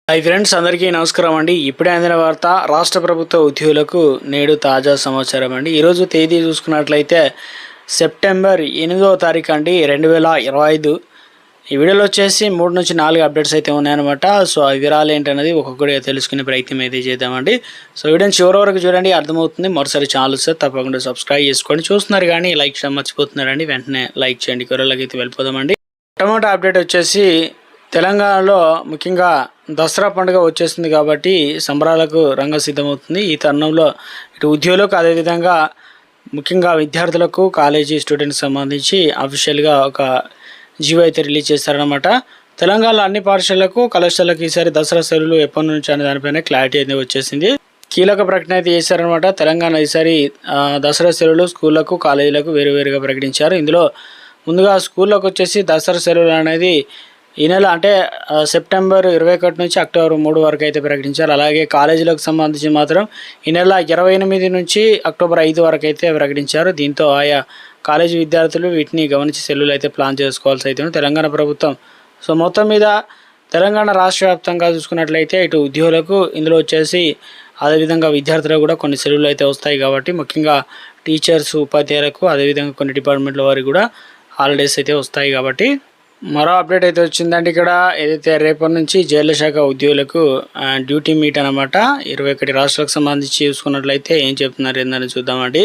Hi friends, అందరికీ నమస్కారం అండి. ఇప్పుడే అందిన వార్త. రాష్ట్ర ప్రభుత్వ ఉద్యోగులకు నేడు తాజా సమాచారం అండి. ఈరోజు తేదీ చూసుకున్నట్లయితే సెప్టెంబర్ 8వ తారీఖు అండి 2025. ఈ వీడియోలో వచ్చేసి 3 నుంచి 4 అప్డేట్స్ అయితే ఉన్నాయన్నమాట. సో ఆ వివరాలు ఏంటనేది ఒక్కొక్కటిగా తెలుసుకునే ప్రయత్నం అయితే చేద్దామండి. సో వీడియోని చివరి వరకు చూడండి, అర్థమవుతుంది. మరోసారి ఛానల్ సార్ తప్పకుండా సబ్స్క్రైబ్ చేసుకోండి. చూస్తున్నారు కానీ లైక్ చేయడం మర్చిపోతున్నారండి, వెంటనే లైక్ చేయండి. వివరాలకి అయితే వెళ్ళిపోదామండి. మొట్టమొదటి అప్డేట్ వచ్చేసి తెలంగాణలో ముఖ్యంగా దసరా పండుగ వచ్చేస్తుంది కాబట్టి సంబరాలకు రంగం సిద్ధమవుతుంది. ఈ తరుణంలో ఇటు ఉద్యోగులకు, అదేవిధంగా ముఖ్యంగా విద్యార్థులకు, కాలేజీ స్టూడెంట్స్ సంబంధించి అఫీషియల్గా ఒక జీవో అయితే రిలీజ్ చేస్తారనమాట. తెలంగాణలో అన్ని పాఠశాలలకు, కళాశాలకు ఈసారి దసరా సెలవులు ఎప్పటి నుంచి అనే దానిపైన క్లారిటీ అయితే వచ్చేసింది. కీలక ప్రకటన అయితే చేశారనమాట. తెలంగాణ ఈసారి దసరా సెలవులు స్కూళ్లకు, కాలేజీలకు వేరువేరుగా ప్రకటించారు. ఇందులో ముందుగా స్కూళ్ళకు వచ్చేసి దసరా సెలవులు అనేది ఈ నెల అంటే సెప్టెంబర్ 21 నుంచి అక్టోబర్ 3 వరకు అయితే ప్రకటించారు. అలాగే కాలేజీలకు సంబంధించి మాత్రం ఈ నెల 28 నుంచి అక్టోబర్ 5 వరకు అయితే ప్రకటించారు. దీంతో ఆయా కాలేజీ విద్యార్థులు వీటిని గమనించి సెలవులు అయితే ప్లాన్ చేసుకోవాల్సి అయితే తెలంగాణ ప్రభుత్వం. సో మొత్తం మీద తెలంగాణ రాష్ట్ర వ్యాప్తంగా చూసుకున్నట్లయితే ఇటు ఉద్యోగులకు, ఇందులో వచ్చేసి అదేవిధంగా విద్యార్థులకు కూడా కొన్ని సెలవులు అయితే వస్తాయి కాబట్టి ముఖ్యంగా టీచర్స్, ఉపాధ్యాయులకు, అదేవిధంగా కొన్ని డిపార్ట్మెంట్ల వారికి కూడా హాలిడేస్ అయితే వస్తాయి కాబట్టి. మరో అప్డేట్ అయితే వచ్చిందండి. ఇక్కడ ఏదైతే రేపటి నుంచి జైళ్ల శాఖ ఉద్యోగులకు డ్యూటీ మీట్ అనమాట. 21 రాష్ట్రాలకు సంబంధించి చూసుకున్నట్లయితే ఏం చెప్తున్నారు ఏందని చూద్దామండి.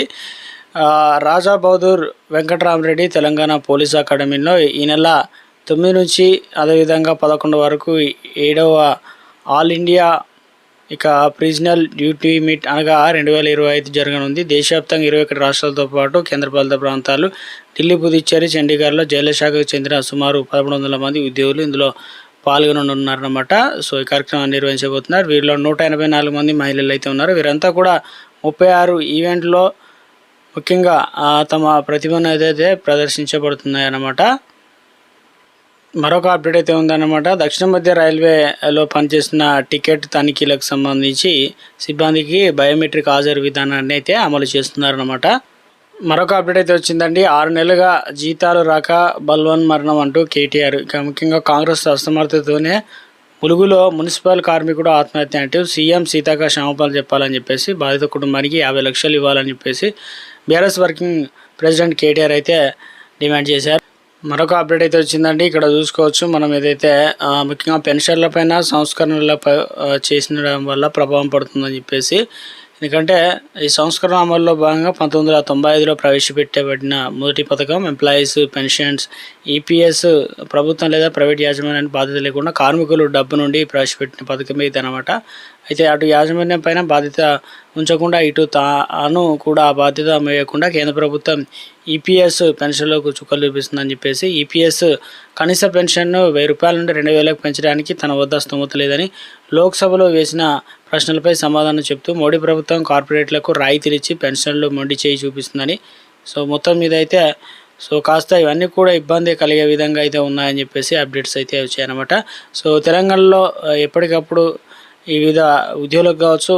రాజా బహదూర్ వెంకటరామరెడ్డి తెలంగాణ పోలీస్ అకాడమీలో ఈ నెల 9 నుంచి అదేవిధంగా 11 వరకు 7వ ఆల్ ఇండియా ప్రిజనల్ డ్యూటీ మీట్ అనగా 2025 జరగనుంది. దేశవ్యాప్తంగా 21 రాష్ట్రాలతో పాటు కేంద్రపాలిత ప్రాంతాలు ఢిల్లీ, పుదుచ్చేరి, చండీగఢ్లో జైళ్ల శాఖకు చెందిన సుమారు 1100 మంది ఉద్యోగులు ఇందులో పాల్గొననున్నారన్నమాట. సో ఈ కార్యక్రమాన్ని నిర్వహించబోతున్నారు. వీరిలో 184 మంది మహిళలు అయితే ఉన్నారు. వీరంతా కూడా 36 ఈవెంట్లో ముఖ్యంగా తమ ప్రతిభను ఏదైతే ప్రదర్శించబడుతున్నాయన్నమాట. మరొక అప్డేట్ అయితే ఉందన్నమాట. దక్షిణ మధ్య రైల్వేలో పనిచేస్తున్న టికెట్ తనిఖీలకు సంబంధించి సిబ్బందికి బయోమెట్రిక్ హాజరు విధానాన్ని అయితే అమలు చేస్తున్నారన్నమాట. మరొక అప్డేట్ అయితే వచ్చిందండి. 6 నెలలుగా జీతాలు రాక బల్వన్ మరణం అంటూ కేటీఆర్. ముఖ్యంగా కాంగ్రెస్ అసమర్థతతోనే ములుగులో మున్సిపల్ కార్మికుడు ఆత్మహత్య అంటూ సీఎం సీతాక క్షమాపణలు చెప్పాలని చెప్పేసి, బాధిత కుటుంబానికి 50 లక్షలు ఇవ్వాలని చెప్పేసి బీఆర్ఎస్ వర్కింగ్ ప్రెసిడెంట్ కేటీఆర్ అయితే డిమాండ్ చేశారు. మరొక అప్డేట్ అయితే వచ్చిందండి. ఇక్కడ చూసుకోవచ్చు మనం ఏదైతే ముఖ్యంగా పెన్షన్ల పైన సంస్కరణలపై చేసిన వల్ల ప్రభావం పడుతుందని చెప్పేసి. ఎందుకంటే ఈ సంస్కరణ అమల్లో భాగంగా 1995లో ప్రవేశపెట్టబడిన మొదటి పథకం ఎంప్లాయీస్ పెన్షన్స్ ఈపీఎస్ ప్రభుత్వం లేదా ప్రైవేట్ యాజమాన్యానికి బాధ్యత లేకుండా కార్మికులు డబ్బు నుండి ప్రవేశపెట్టిన పథకమే ఇది అనమాట. అయితే అటు యాజమాన్యం పైన బాధ్యత ఉంచకుండా ఇటు తాను కూడా ఆ బాధ్యత వేయకుండా కేంద్ర ప్రభుత్వం ఈపీఎస్ పెన్షన్లకు చుక్కలు చూపిస్తుందని చెప్పేసి, ఈపీఎస్ కనీస పెన్షన్ను 1000 రూపాయల నుండి 2000లకు పెంచడానికి తన వద్ద స్తోమత లేదని లోక్సభలో వేసిన ప్రశ్నలపై సమాధానం చెప్తూ మోడీ ప్రభుత్వం కార్పొరేట్లకు రాయితీలిచ్చి పెన్షన్లు మొండి చేయి చూపిస్తుందని. సో మొత్తం మీద అయితే కాస్త ఇవన్నీ కూడా ఇబ్బంది కలిగే విధంగా అయితే ఉన్నాయని చెప్పేసి అప్డేట్స్ అయితే వచ్చాయన్నమాట. సో తెలంగాణలో ఎప్పటికప్పుడు ఈ వివిధ ఉద్యోగులకు కావచ్చు,